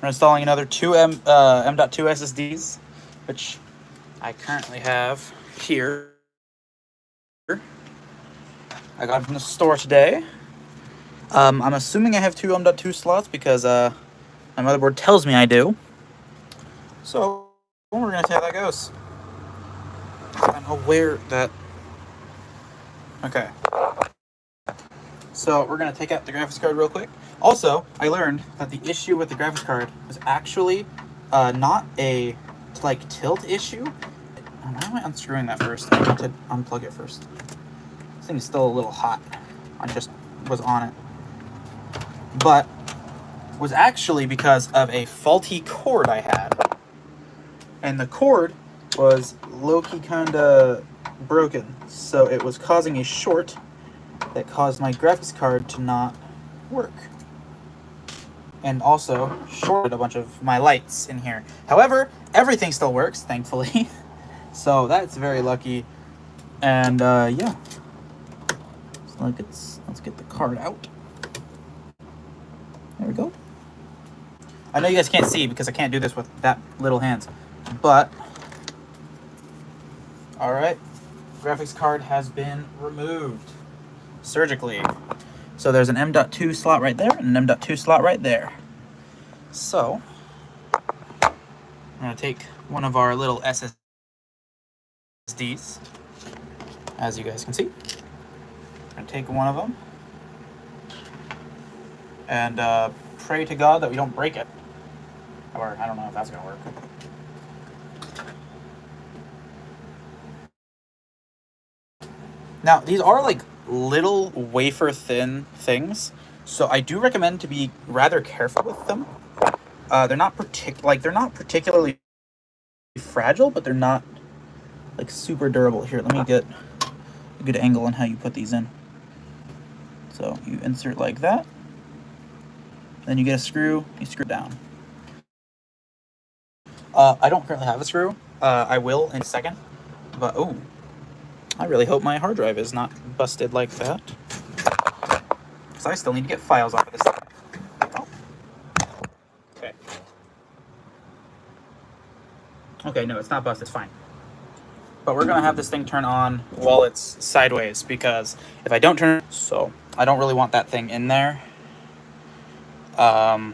We're installing another two M.2 SSDs, which I currently have here. I got them from the store today. I'm assuming I have two M.2 slots because my motherboard tells me I do. So we're gonna see how that goes. I'm aware that. Okay. So we're gonna take out the graphics card real quick. Also, I learned that the issue with the graphics card was actually not a tilt issue. Why am I unscrewing that first? I need to unplug it first. This thing is still a little hot. I just was on it. But was actually because of a faulty cord I had. And the cord was low-key kinda broken. So it was causing a short that caused my graphics card to not work. And also shorted a bunch of my lights in here. However, everything still works, thankfully. So that's very lucky. And yeah. So let's get the card out. There we go. I know you guys can't see because I can't do this with that little hands. But alright. Graphics card has been removed surgically. So there's an M.2 slot right there and an M.2 slot right there. So I'm gonna take one of our little SSDs, as you guys can see. I'm gonna take one of them and pray to God that we don't break it. Or I don't know if that's gonna work. Now these are like little wafer thin things, so I do recommend to be rather careful with them. They're not particularly fragile, but they're not like super durable. Here, let me get a good angle on how you put these in. So you insert like that, then you get a screw, you screw it down. I don't currently have a screw. I will in a second, but oh, I really hope my hard drive is not busted like that, because I still need to get files off of this thing. Oh. Okay. Okay, no, it's not busted, it's fine. But we're gonna have this thing turn on while it's sideways, because if I don't turn it, so I don't really want that thing in there. Oh,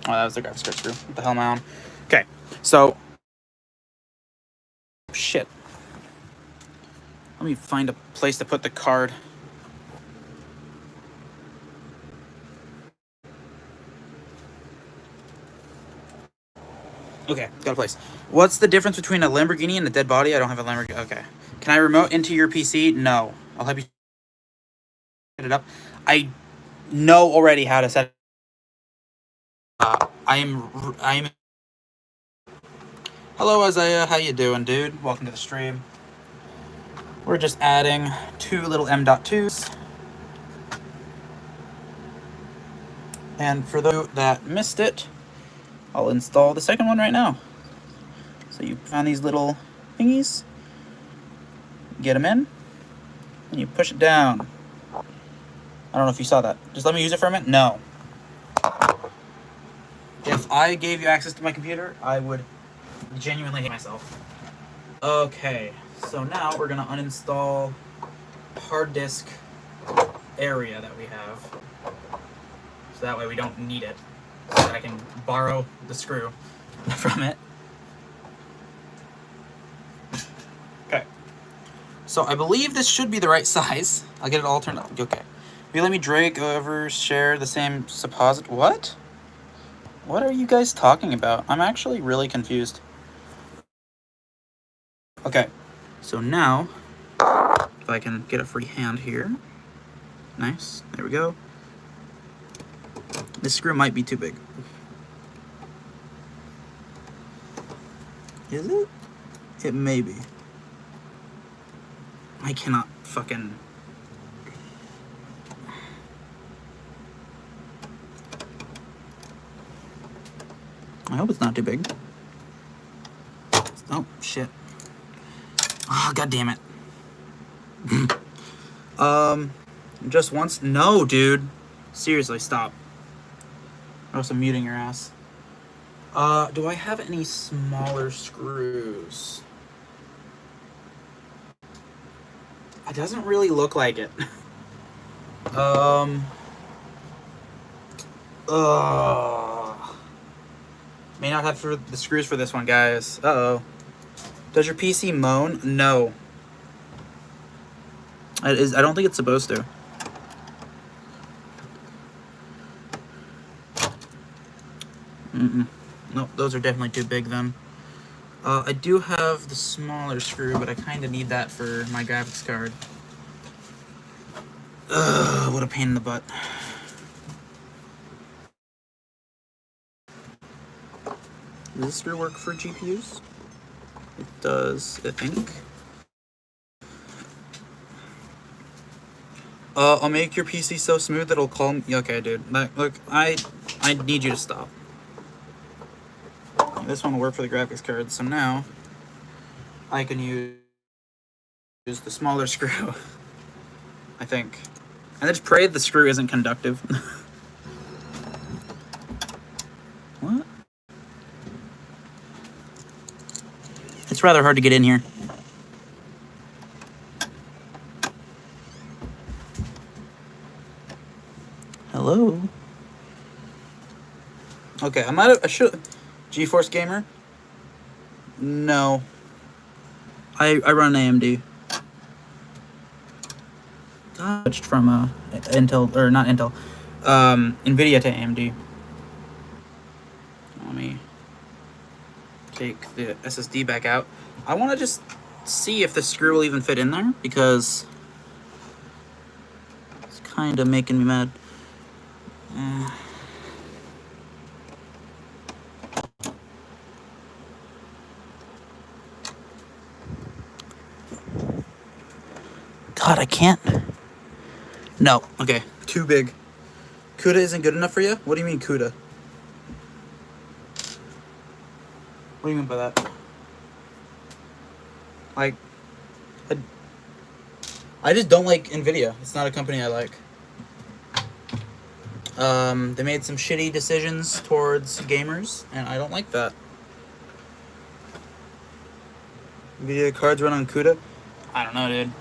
that was the graphics card screw. What the hell am I on? Okay, so shit. Let me find a place to put the card. Okay, got a place. What's the difference between a Lamborghini and a dead body? I don't have a Lamborghini. Okay. Can I remote into your PC? No. I'll help you set it up. I know already how to set it up. I'm. Hello, Isaiah. How you doing, dude? Welcome to the stream. We're just adding two little M.2s. And for those that missed it, I'll install the second one right now. So you found these little thingies, get them in, and you push it down. I don't know if you saw that. Just let me use it for a minute. No. If I gave you access to my computer, I would genuinely hate myself. Okay, so now we're gonna uninstall the hard disk area that we have. So that way we don't need it. So that I can borrow the screw from it. Okay. So I believe this should be the right size. I'll get it all turned up. Okay. Will you let me drag over, share the same supposit? What? What are you guys talking about? I'm actually really confused. Okay. So now, if I can get a free hand here. Nice. There we go. This screw might be too big. Is it? It may be. I cannot fucking... I hope it's not too big. Oh, shit. Oh, god damn it. Just once? No, dude. Seriously, stop. Oh, so I'm muting your ass. Do I have any smaller screws? It doesn't really look like it. May not have the screws for this one, guys. Uh-oh. Does your PC moan? No. I don't think it's supposed to. Nope, those are definitely too big then. I do have the smaller screw, but I kind of need that for my graphics card. Ugh, what a pain in the butt. Does this screw work for GPUs? It does, I think. I'll make your PC so smooth that it'll call me. Okay, dude. Look, I need you to stop. This one will work for the graphics card, so now I can use the smaller screw. I think. And just pray the screw isn't conductive. What? It's rather hard to get in here. Hello? Okay, I should... GeForce Gamer? No. I run AMD. Switched from Intel, or not Intel, NVIDIA to AMD. Let me take the SSD back out. I want to just see if the screw will even fit in there, because it's kind of making me mad. God, I can't. No. Okay. Too big. CUDA isn't good enough for you? What do you mean CUDA? What do you mean by that? Like, I just don't like NVIDIA. It's not a company I like. They made some shitty decisions towards gamers, and I don't like that. NVIDIA cards run on CUDA? I don't know, dude.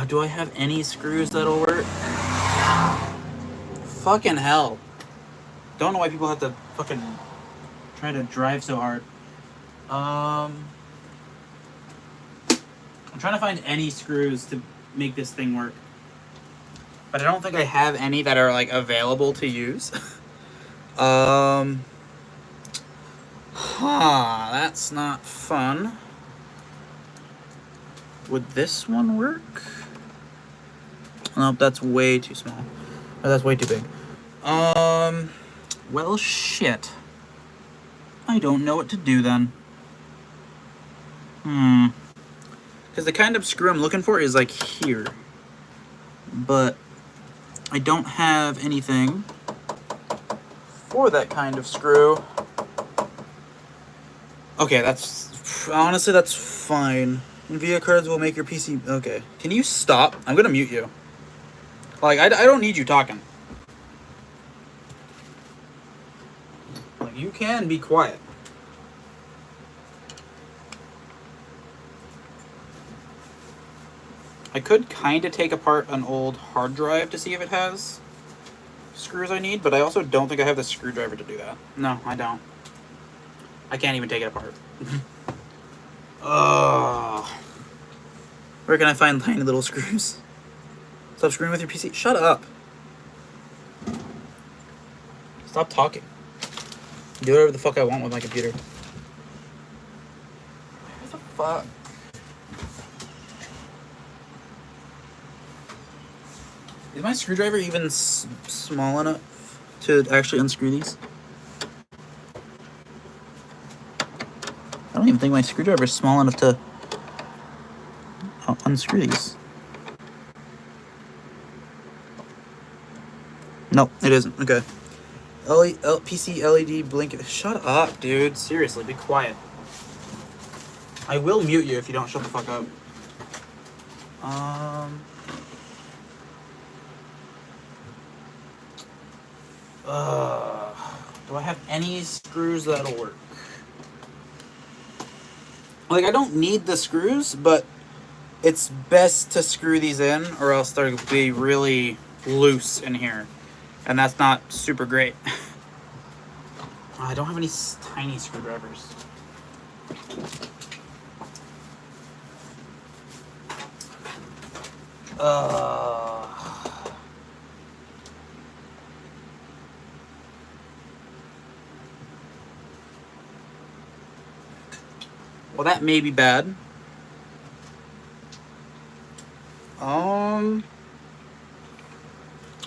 Do I have any screws that'll work? Fucking hell. Don't know why people have to fucking try to drive so hard. I'm trying to find any screws to make this thing work. But I don't think I have any that are, like, available to use. That's not fun. Would this one work? Nope, that's way too small. Or that's way too big. Well, shit. I don't know what to do then. Because the kind of screw I'm looking for is, like, here. But I don't have anything for that kind of screw. Okay, honestly, that's fine. NVIDIA cards will make your PC... Okay. Can you stop? I'm gonna mute you. Like, I don't need you talking. Like, you can be quiet. I could kind of take apart an old hard drive to see if it has screws I need, but I also don't think I have the screwdriver to do that. No, I don't. I can't even take it apart. Where can I find tiny little screws? Stop screwing with your PC. Shut up. Stop talking. Do whatever the fuck I want with my computer. What the fuck? Is my screwdriver even small enough to actually unscrew these? I don't even think my screwdriver is small enough to unscrew these. Nope, it isn't. Okay. PC LED blink. Shut up, dude. Seriously, be quiet. I will mute you if you don't shut the fuck up. Do I have any screws that'll work? Like, I don't need the screws, but it's best to screw these in or else they'll be really loose in here. And that's not super great. I don't have any tiny screwdrivers. Well, that may be bad.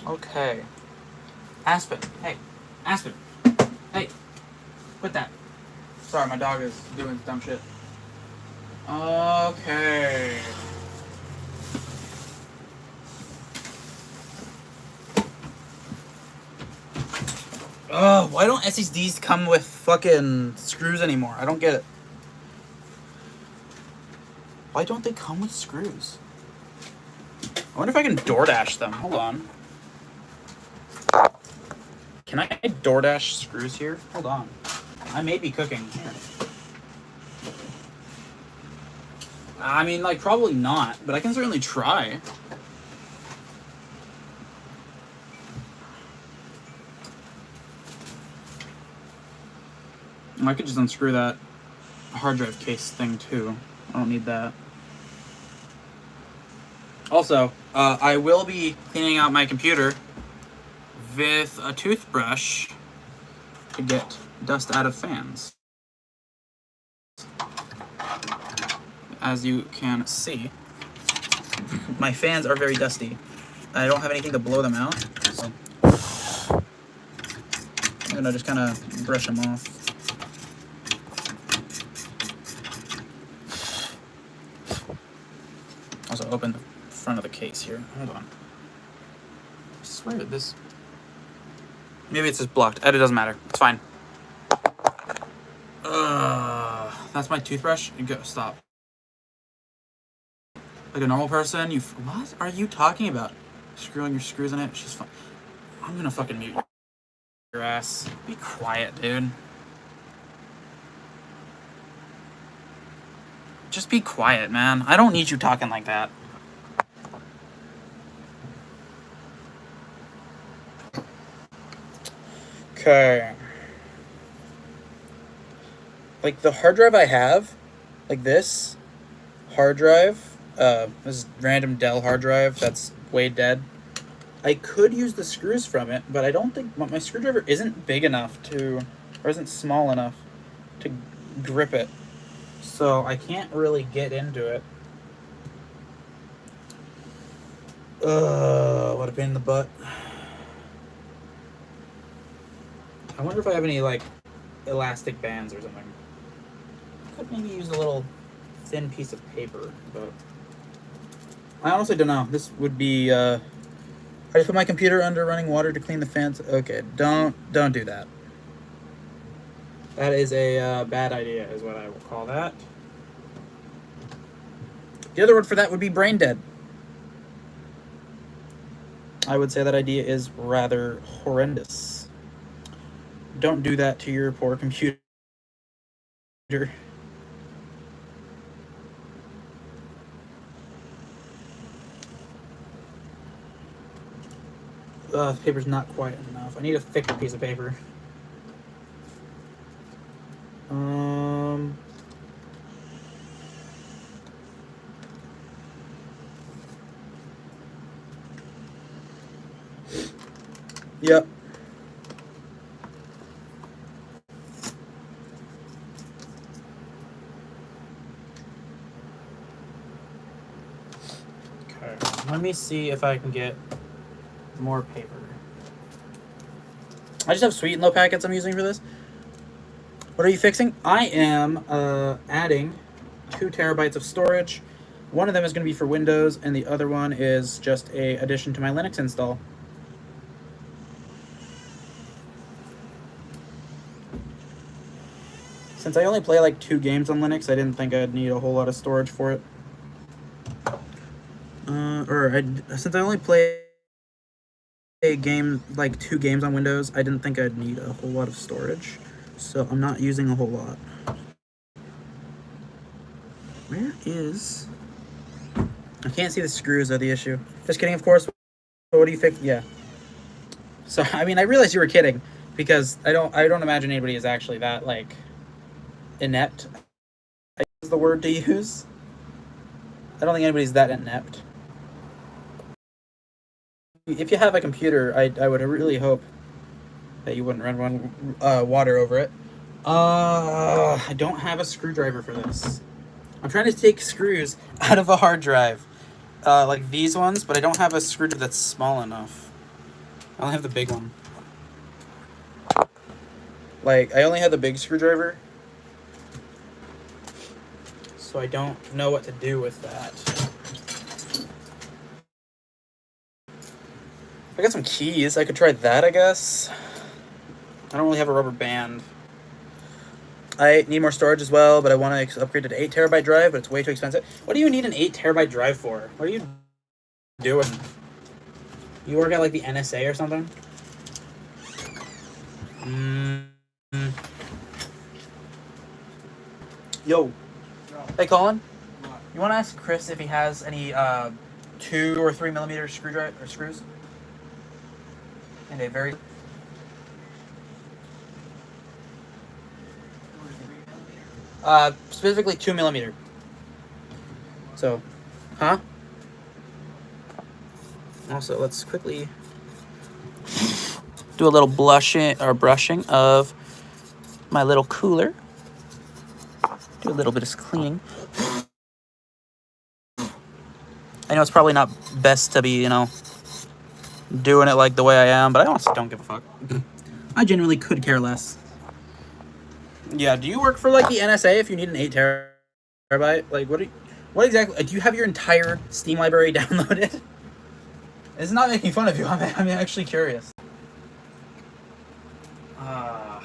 Okay. Aspen. Hey. Aspen. Hey. Quit that. Sorry, my dog is doing dumb shit. Okay. Why don't SSDs come with fucking screws anymore? I don't get it. Why don't they come with screws? I wonder if I can DoorDash them. Hold on. Can I DoorDash screws here? Hold on. I may be cooking here. I mean, like, probably not, but I can certainly try. I could just unscrew that hard drive case thing too. I don't need that. Also, I will be cleaning out my computer with a toothbrush to get dust out of fans. As you can see, my fans are very dusty. I don't have anything to blow them out, so I'm gonna just kind of brush them off. Also open the front of the case here. Hold on. I swear this... Maybe it's just blocked. It doesn't matter. It's fine. That's my toothbrush. Go, stop. Like a normal person, what are you talking about? Screwing your screws in it? She's fine. I'm gonna fucking mute your ass. Be quiet, dude. Just be quiet, man. I don't need you talking like that. Okay. Like the hard drive I have, like this hard drive, this random Dell hard drive that's way dead. I could use the screws from it, but I don't think my screwdriver isn't big enough to, or isn't small enough to grip it. So I can't really get into it. What a pain in the butt. I wonder if I have any, like, elastic bands or something. I could maybe use a little thin piece of paper, but I honestly don't know. This would be, I just put my computer under running water to clean the fans. Okay, don't do that. That is a bad idea, is what I will call that. The other word for that would be brain dead. I would say that idea is rather horrendous. Don't do that to your poor computer. The paper's not quite enough. I need a thicker piece of paper. Yep. Okay, let me see if I can get more paper. I just have sweet and low packets I'm using for this. What are you fixing? I am adding 2 terabytes of storage. One of them is going to be for Windows, and the other one is just a addition to my Linux install. Since I only play like 2 games on Linux, I didn't think I'd need a whole lot of storage for it. Since I only play game, like 2 games on Windows, I didn't think I'd need a whole lot of storage, so I'm not using a whole lot. Where is... I can't see the screws are the issue. Just kidding, of course. What do you think? Yeah. So, I mean, I realized you were kidding, because I don't imagine anybody is actually that, like, inept. I use the word to use. I don't think anybody's that inept. If you have a computer, I would really hope that you wouldn't run water over it. I don't have a screwdriver for this. I'm trying to take screws out of a hard drive, like these ones, but I don't have a screwdriver that's small enough. I only have the big one. Like, I only have the big screwdriver, so I don't know what to do with that. I got some keys. I could try that, I guess. I don't really have a rubber band. I need more storage as well, but I want to upgrade to an 8 terabyte drive, but it's way too expensive. What do you need an 8 terabyte drive for? What are you doing? You work at like the NSA or something? Yo. Hey, Colin. You want to ask Chris if he has any 2 or 3 millimeter screws? And a very... specifically 2 millimeter. So, huh? Also, let's quickly do a little brushing of my little cooler. Do a little bit of cleaning. I know it's probably not best to be, doing it like the way I am, but I honestly don't give a fuck. I genuinely could care less. Yeah, do you work for like the NSA if you need an 8 terabyte? Like, what exactly? Do you have your entire Steam library downloaded? It's not making fun of you. I'm actually curious. I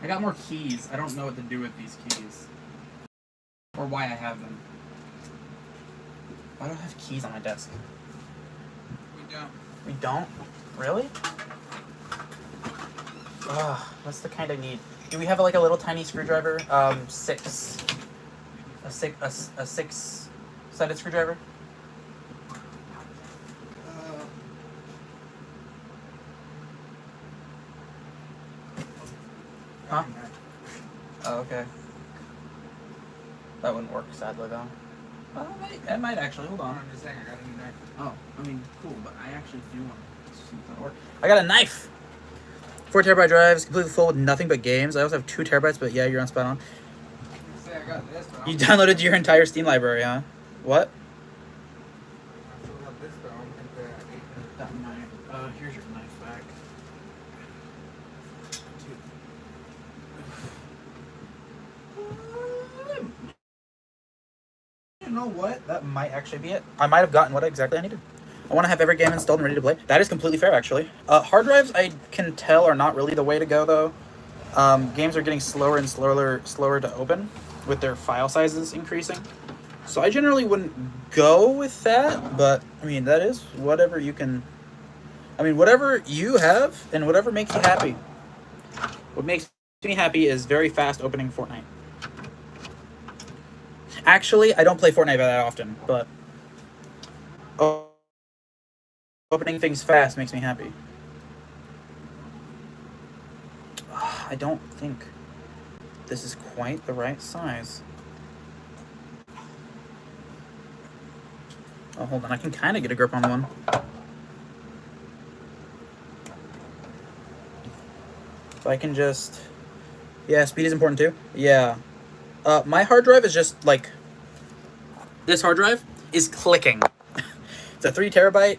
got more keys. I don't know what to do with these keys, or why I have them. Why do I have keys on my desk? We don't. We don't? Really? That's the kind I need. Do we have like a little tiny screwdriver? A six-sided screwdriver? Huh? Oh, okay. That wouldn't work, sadly, though. Well, it might actually. Hold on. Just a second. I got a new knife. Oh, I mean, cool, but I actually do want to see if that works. I got a knife! 4 terabyte drives, completely full with nothing but games. I also have 2 terabytes, but yeah, you're on spot on. I got this, you downloaded your entire Steam library, huh? What? I filled out this, but I don't think that might. Here's your knife back. You know what? That might actually be it. I might have gotten what exactly I needed. I want to have every game installed and ready to play. That is completely fair, actually. Hard drives, I can tell, are not really the way to go, though. Games are getting slower and slower to open, with their file sizes increasing. So I generally wouldn't go with that, but, I mean, that is whatever you can... I mean, whatever you have, and whatever makes you happy. What makes me happy is very fast opening Fortnite. Actually, I don't play Fortnite that often, but... opening things fast makes me happy. I don't think this is quite the right size. Oh, hold on. I can kind of get a grip on the one. So I can just... Yeah, speed is important too. Yeah. My hard drive is just like... This hard drive is clicking. It's a 3 terabyte.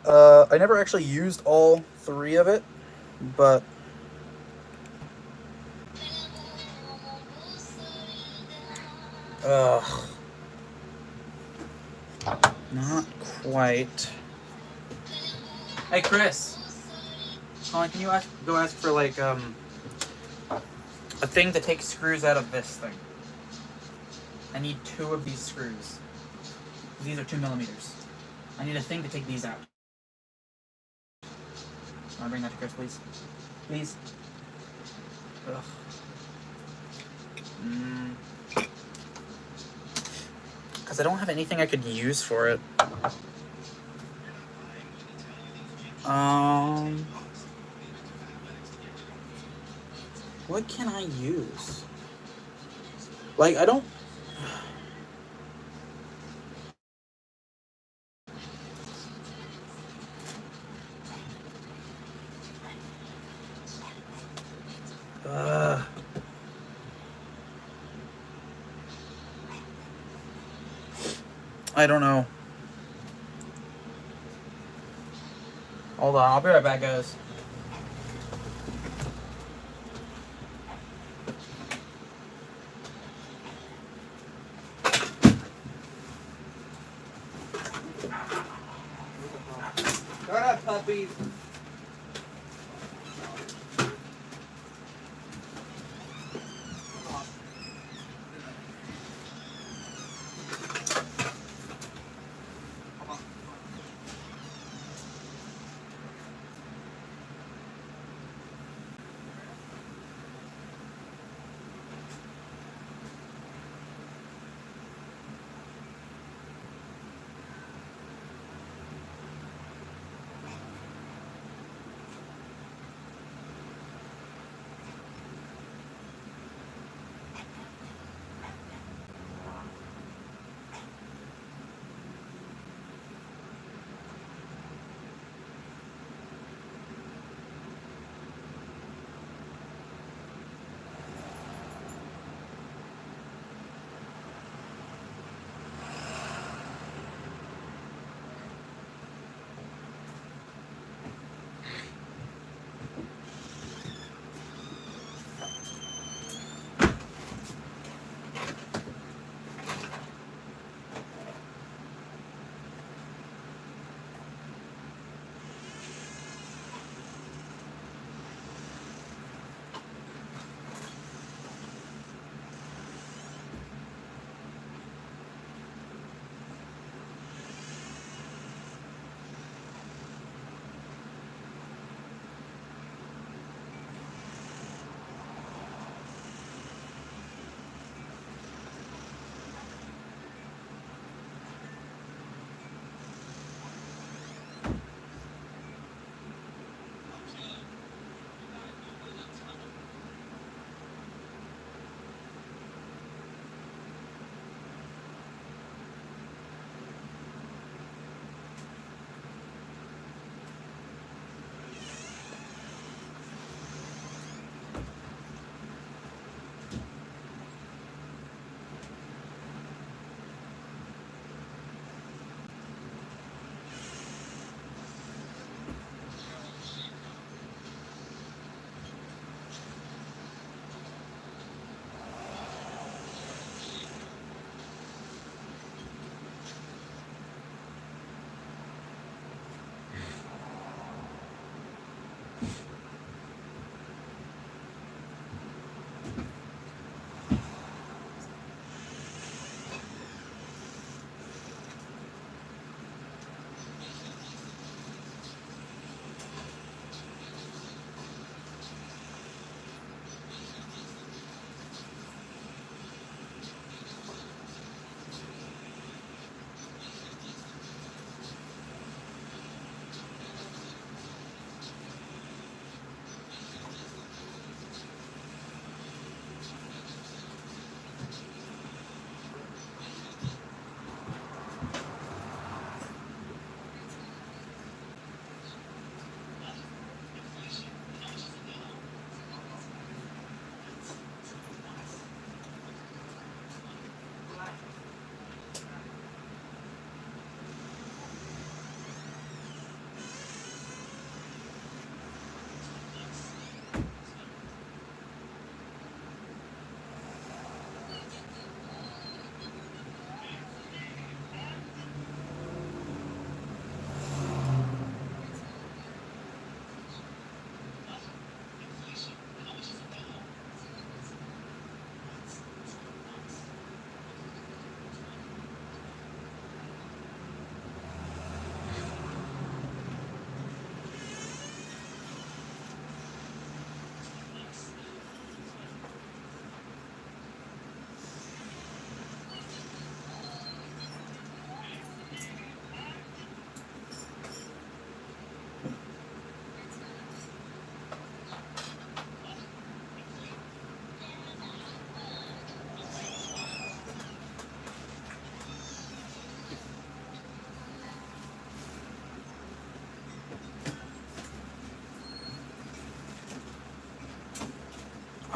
I never actually used all 3 of it, but... Not quite. Hey, Chris. Colin, can you go ask for, like, a thing to take screws out of this thing? I need 2 of these screws. These are 2 millimeters. I need a thing to take these out. Want to bring that to Chris, please? Please? Ugh. Because I don't have anything I could use for it. What can I use? Like, I don't... I don't know. Hold on, I'll be right back, guys. Shut up, puppies.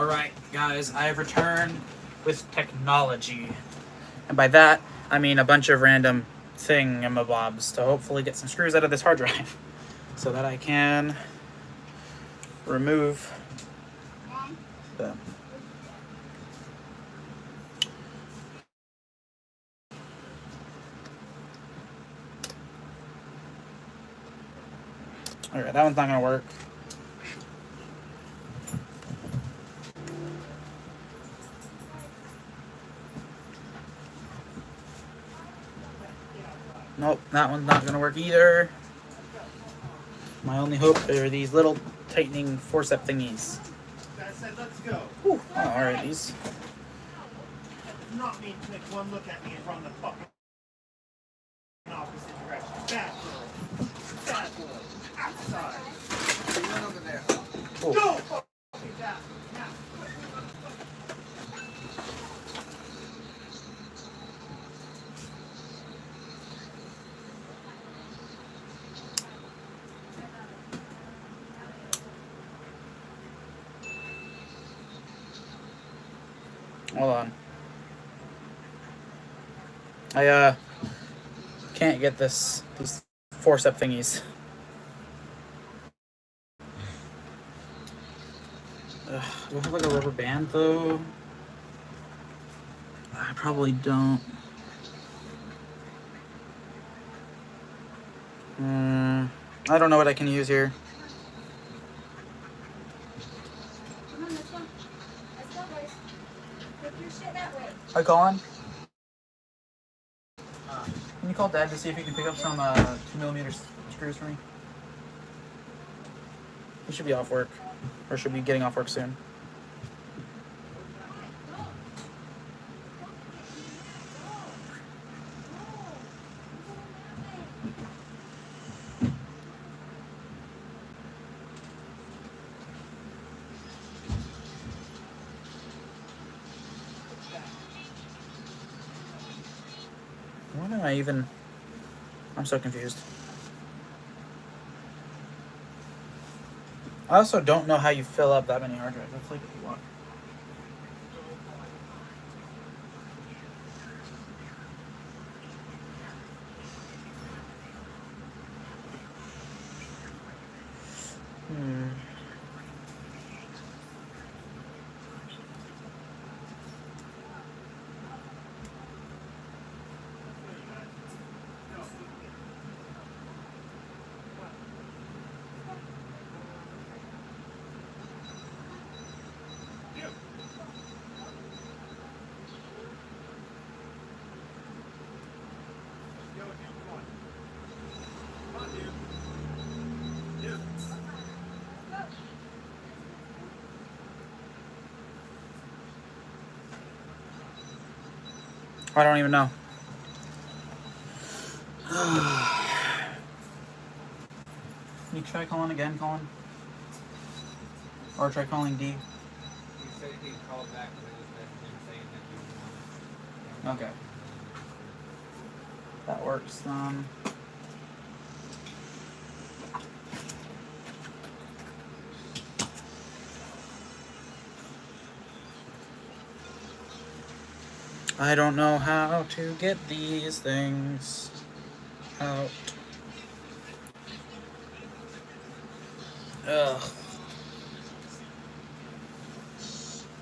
Alright, guys, I have returned with technology. And by that, I mean a bunch of random thingamabobs to hopefully get some screws out of this hard drive so that I can remove them. Alright, that one's not going to work. Nope, that one's not going to work either. My only hope are these little tightening forceps thingies. I said, let's go. Whew. Oh, alright, these. I did not mean to make one look at me and run the fucking opposite direction. Bad girl. Bad boy. Outside. You run over there. Oh. Go! Fucking bastard. Now. Hold on. I can't get these forcep thingies. Do I have like a rubber band though? I probably don't. I don't know what I can use here. Come on, let's go. Let's go, boys. Put your shit that way. Hi, Colin. Can you call Dad to see if he can pick up some 2mm screws for me? He should be off work, or should be getting off work soon. What am I even? I'm so confused. I also don't know how you fill up that many hard drives. That's like a lot. I don't even know. Can you try calling again, Colin? Or try calling D? He said he called back and I just messaged him saying that he was on. Okay. That works. I don't know how to get these things out. Ugh.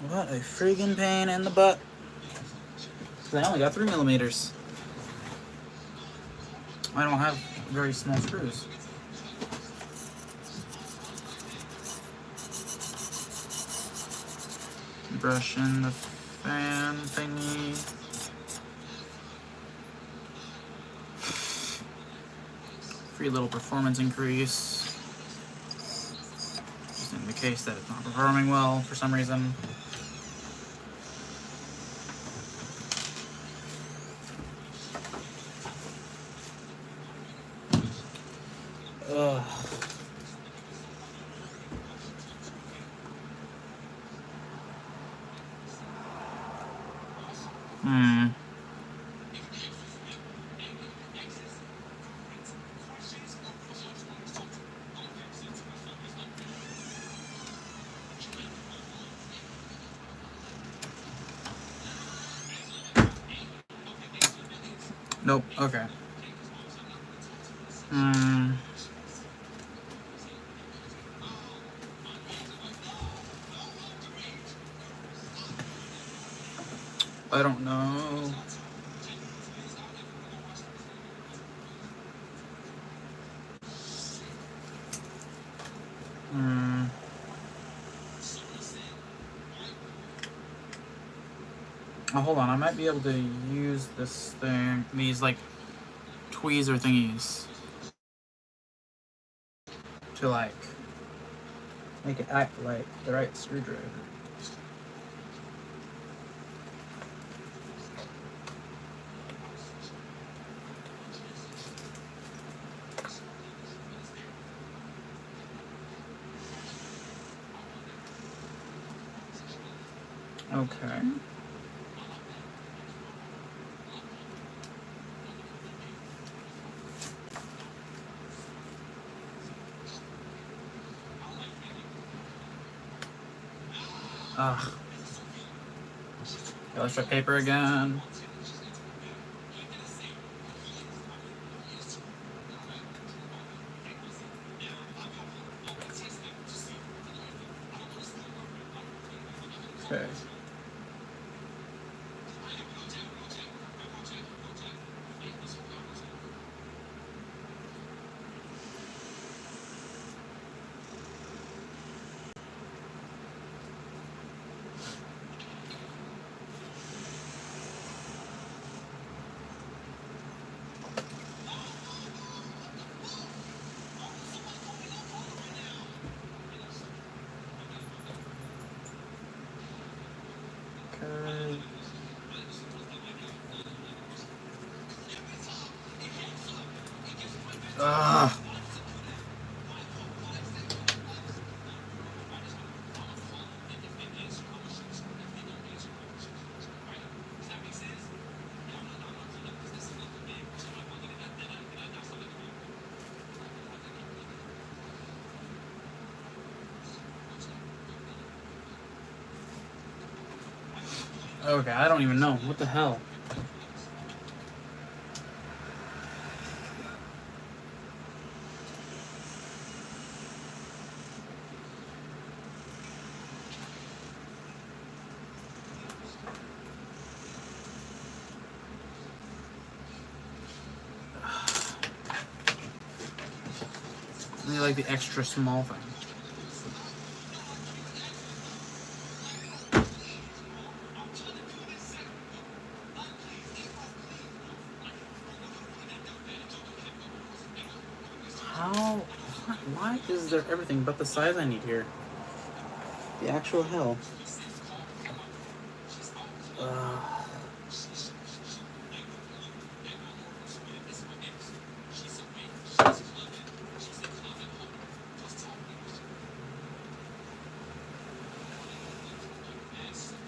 What a friggin' pain in the butt. I only got 3mm. I don't have very small screws. Brush in the fan thingy. Free little performance increase. Just in the case that it's not performing well for some reason. Ugh. Nope. Okay. Hmm. I don't know. Hmm. Oh, hold on. I might be able to use this thing. These like tweezer thingies to like make it act like the right screwdriver. Okay. Ugh. Okay, let's try paper again. Okay. Okay. Ugh. Okay, I don't even know. What the hell? I need like the extra small thing. How? Why is there everything but the size I need here? The actual hell.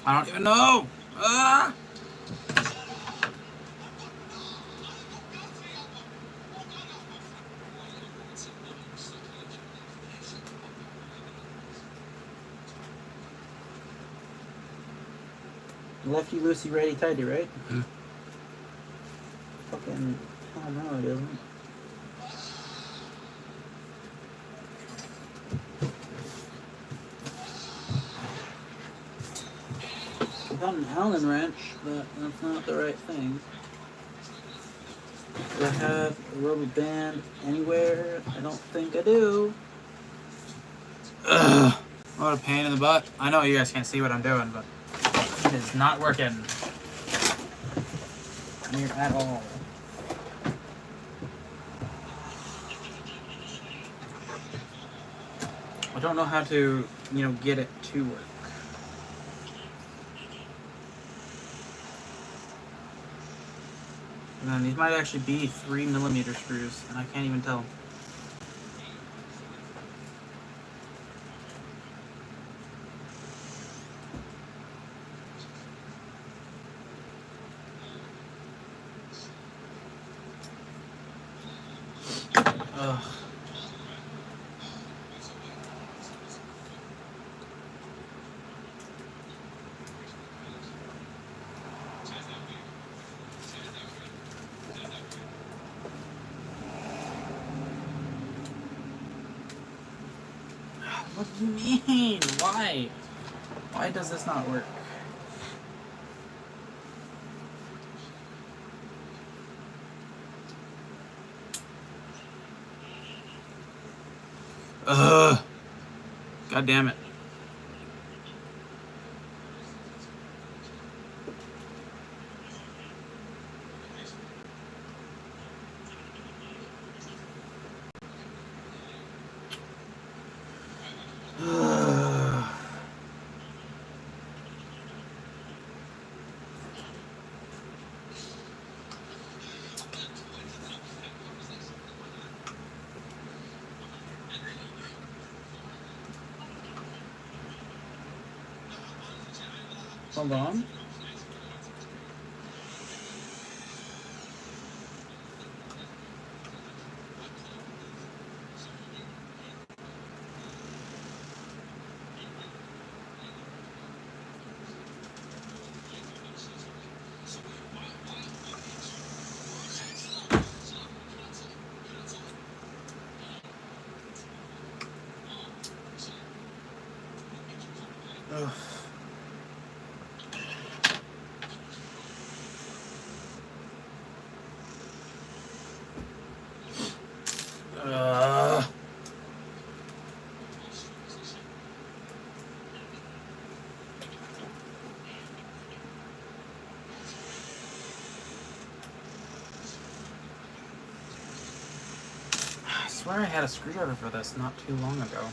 I don't even know. Ah! Lefty, loosey, righty, tighty, right? Fucking hell no, it isn't. I got an Allen wrench, but that's not the right thing. Do I have a rubber band anywhere? I don't think I do. Ugh. What a pain in the butt. I know you guys can't see what I'm doing, but it is not working. Near at all. I don't know how to, get it to work. And then these might actually be 3mm screws, and I can't even tell. Ugh. What do you mean? Why? Why does this not work? Ugh. God damn it. Hold on. Ugh. I swear I had a screwdriver for this not too long ago.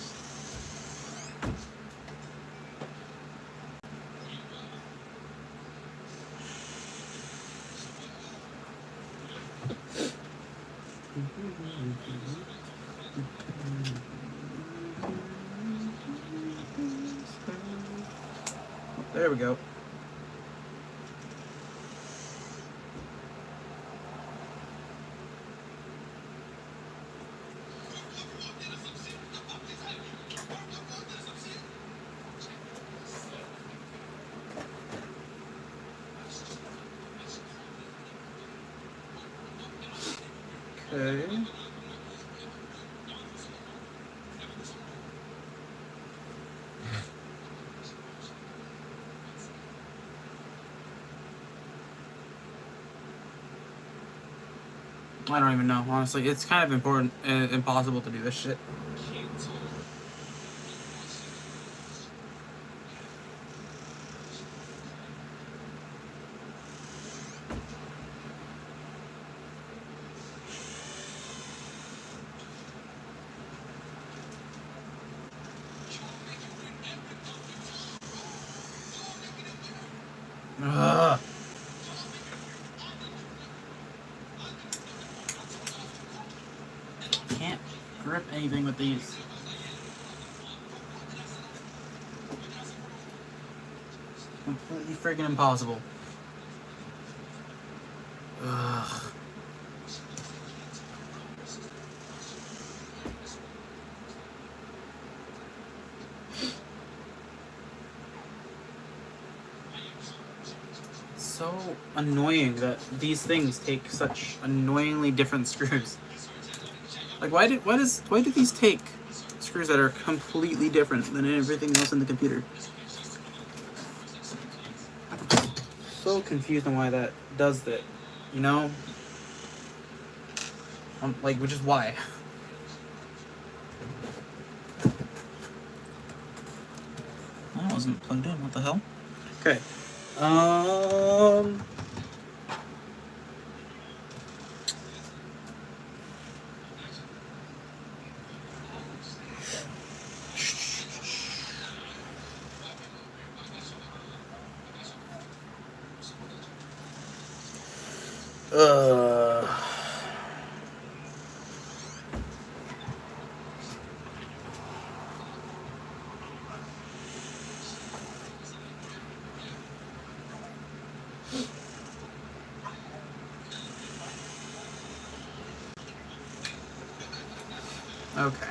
There we go. Okay. I don't even know, honestly. It's kind of important, impossible to do this shit. Ugh. Can't grip anything with these. Completely freaking impossible. Ugh. So annoying that these things take such annoyingly different screws. Like why do these take screws that are completely different than everything else in the computer? So confused on why that does that, you know? Like, which is why. That wasn't plugged in. What the hell? Okay. Okay.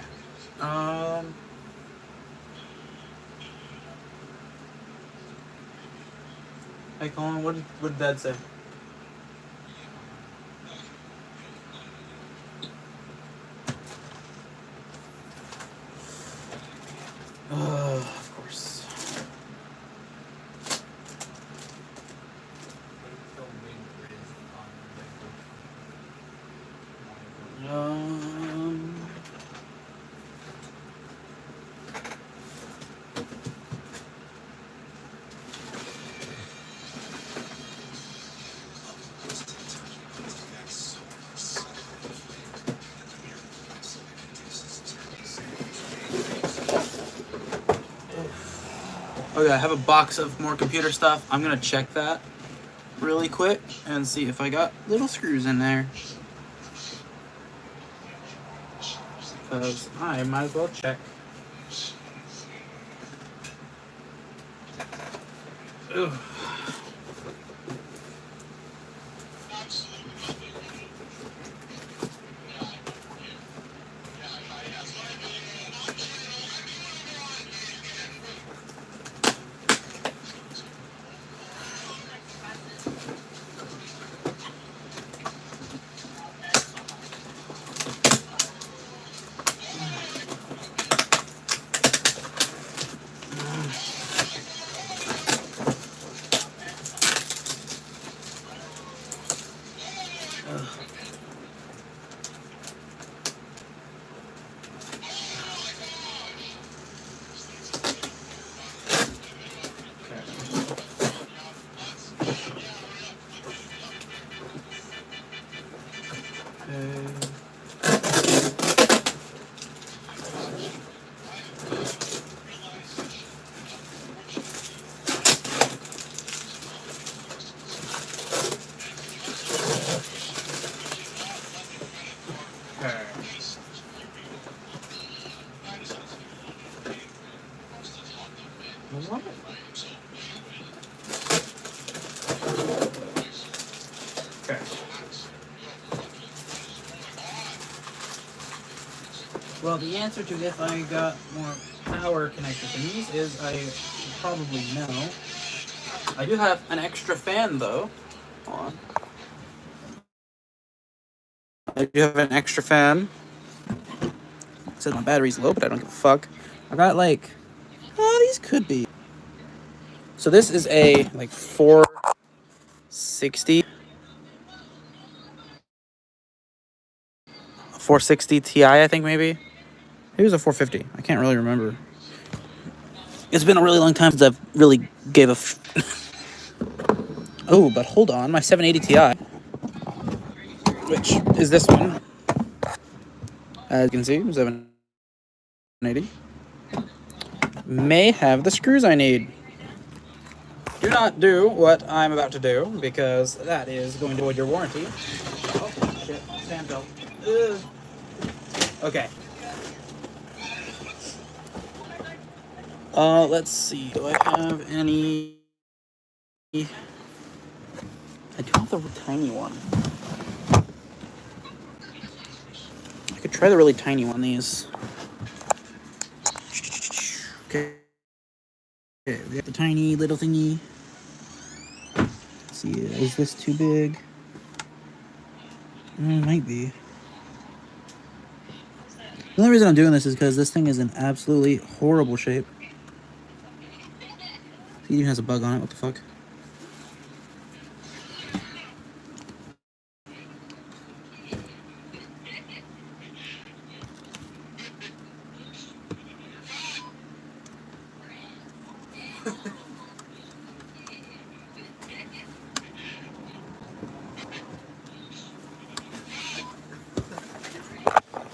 Hey Colin, what did Dad say? Of course. Um. Okay, I have a box of more computer stuff. I'm gonna check that really quick and see if I got little screws in there. Because I might as well check. Ugh. What? Okay. Well, the answer to if I got more power connected to these is I probably know. I do have an extra fan though. Hold on. I do have an extra fan. It says my battery's low, but I don't give a fuck. I got like, oh, these could be. So this is a like 460 Ti, I think maybe. Maybe it was a 450. I can't really remember. It's been a really long time since I've really gave a. Oh, but hold on, my 780 Ti, which is this one, as you can see, 780, may have the screws I need. Do not do what I'm about to do, because that is going to void your warranty. Oh, shit. Fan fell. Ugh. Okay. Let's see. Do I have any... I do have the tiny one. I could try the really tiny one, these. Okay. Okay, we got the tiny little thingy. Let's see, is this too big? It might be. The only reason I'm doing this is because this thing is in absolutely horrible shape. It even has a bug on it, what the fuck?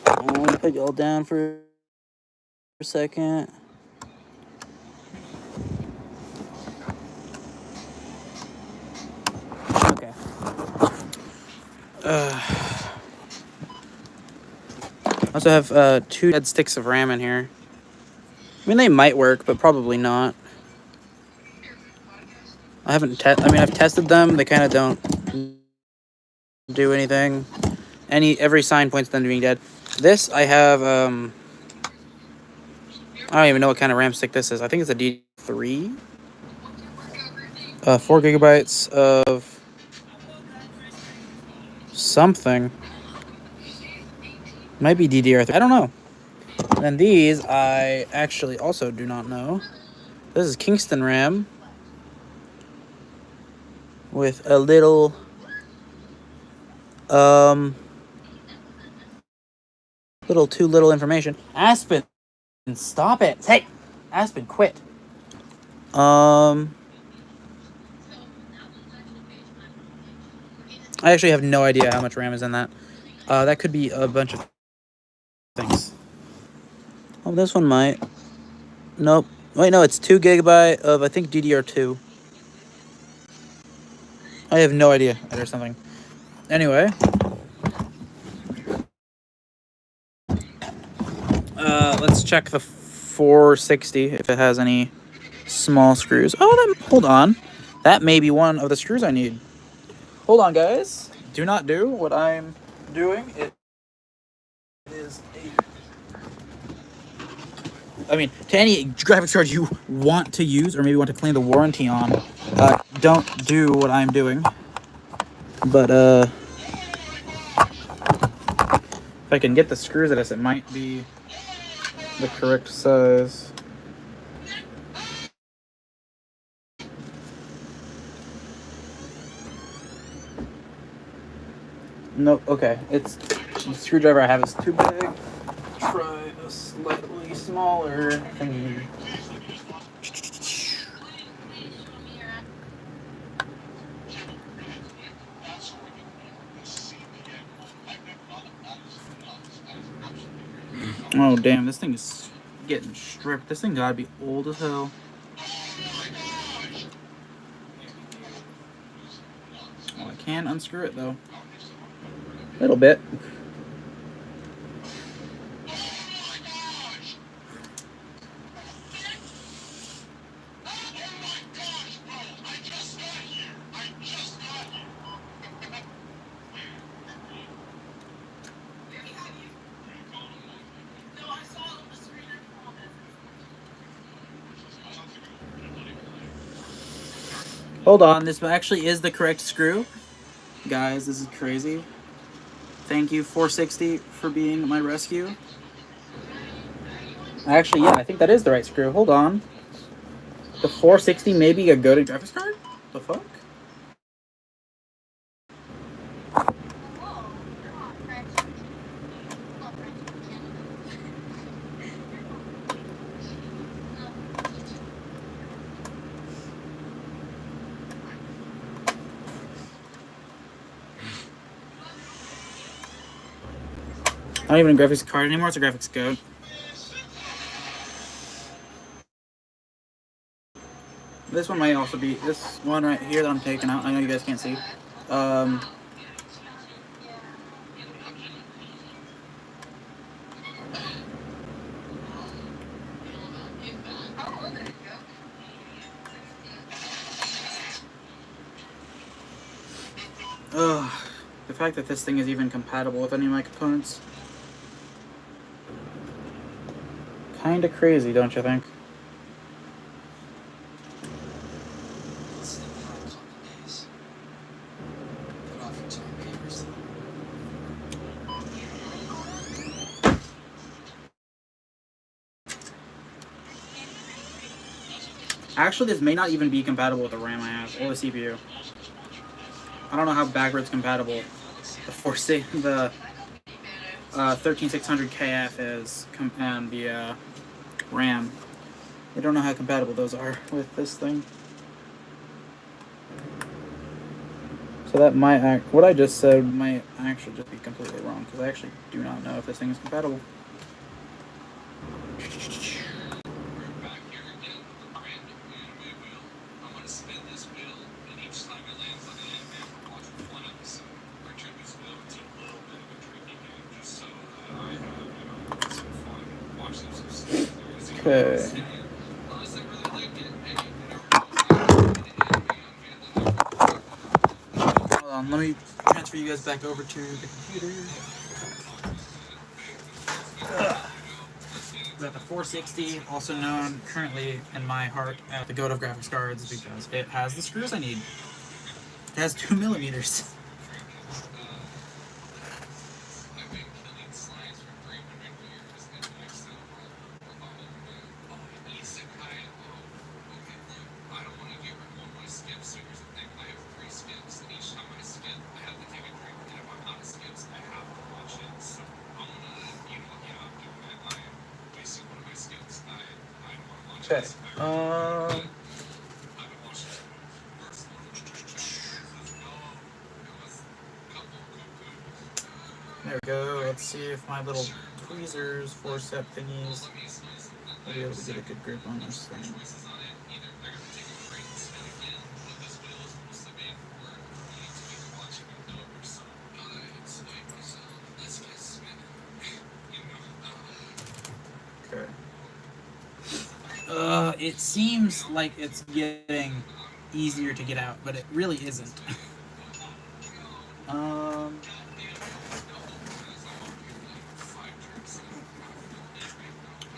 I'm gonna put y'all down for a second. Okay. I also have 2 dead sticks of RAM in here. I mean, they might work, but probably not. I've tested them. They kind of don't do anything. Every sign points to them being dead. This, I have, I don't even know what kind of RAM stick this is. I think it's a D3. 4 gigabytes of something. Might be DDR3. I don't know. And then these, I actually also do not know. This is Kingston RAM with a little, too little information. Aspen, stop it. Hey, Aspen, quit. I actually have no idea how much RAM is in that. That could be a bunch of things. Oh, this one might. Nope. Wait, no, it's 2 GB of, I think, DDR2. I have no idea. Or something. Anyway. Let's check the 460 if it has any small screws. Oh, hold on. That may be one of the screws I need. Hold on, guys. Do not do what I'm doing. It is to any graphics card you want to use or maybe want to claim the warranty on, don't do what I'm doing. But, if I can get the screws at us, it might be the correct size. Nope, okay. It's the screwdriver I have is too big. Try a slightly smaller thingy. Oh damn, this thing is getting stripped. This thing gotta be old as hell. Oh, I can unscrew it though. A little bit. Hold on, this actually is the correct screw. Guys, this is crazy. Thank you, 460, for being my rescue. Actually, yeah, I think that is the right screw. Hold on. The 460 may be a goated graphics card? The fuck? Not even a graphics card anymore, it's a graphics goat. This one might also be, this one right here that I'm taking out, I know you guys can't see. Ugh, the fact that this thing is even compatible with any of my components. Kinda crazy, don't you think? Actually, this may not even be compatible with the RAM I have or the CPU. I don't know how backwards compatible the 13600 KF is and the RAM. I don't know how compatible those are with this thing. So that might what I just said might actually just be completely wrong because I actually do not know if this thing is compatible. Okay. Hold on, let me transfer you guys back over to the computer. Got the 460, also known currently in my heart as the goat of graphics cards because it has the screws I need. It has 2 millimeters. Okay. There we go. Let's see if my little tweezers, forcep thingies, will be able to get a good grip on this thing. Okay. It seems like it's getting easier to get out, but it really isn't.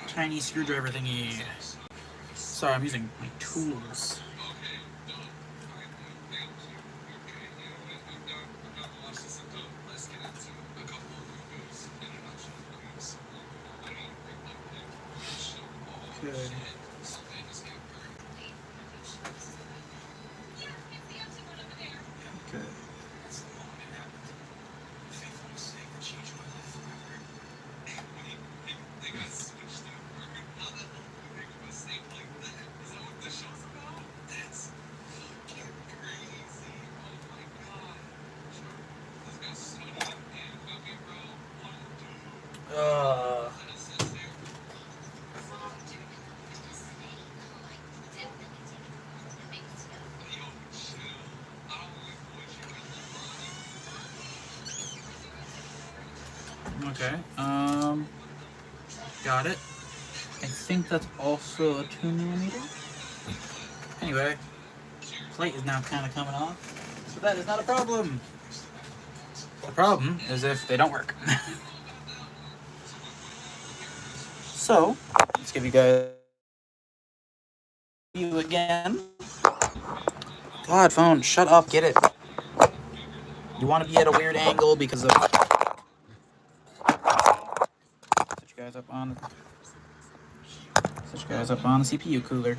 Tiny screwdriver thingy. Sorry, I'm using my tools. Okay. Okay. Uh, okay. Got it. I think that's also a 2mm. Anyway, plate is now kind of coming off, so that is not a problem. The problem is if they don't work. So, let's give you guys you again. God, phone, shut up, get it. You want to be at a weird angle because of. Set you guys up on. Set you guys up on the CPU cooler.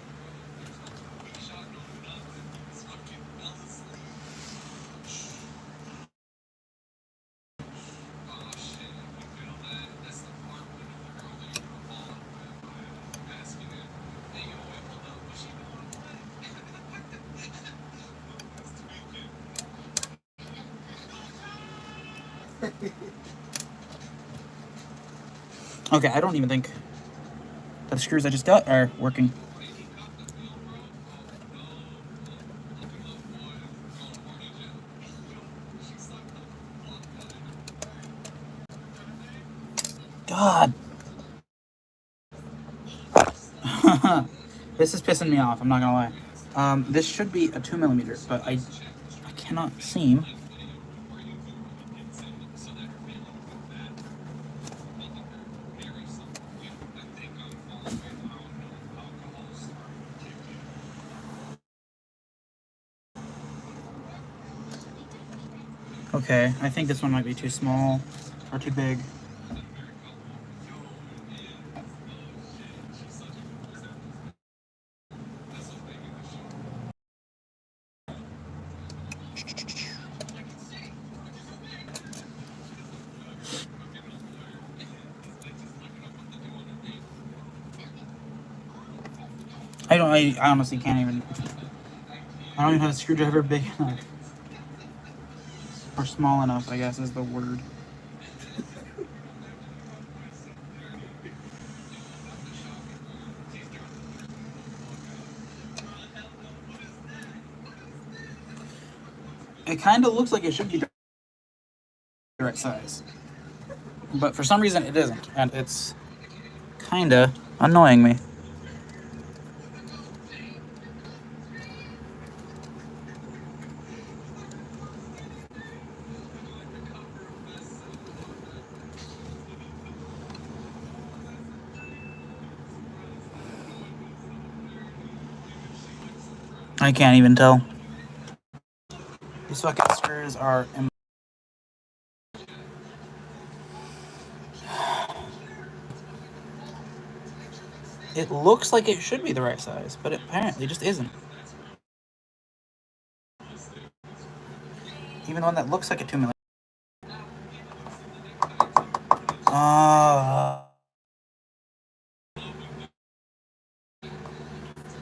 Okay, I don't even think that the screws I just got are working. God. This is pissing me off, I'm not gonna lie. This should be a 2mm, but I cannot seem. Okay, I think this one might be too small or too big. I honestly can't even. I don't even have a screwdriver big enough. Or small enough, I guess is the word. It kind of looks like it should be the right size. But for some reason it isn't, and it's kind of annoying me. I can't even tell. These fucking screws are. It looks like it should be the right size, but it apparently just isn't. Even the one that looks like a 2mm.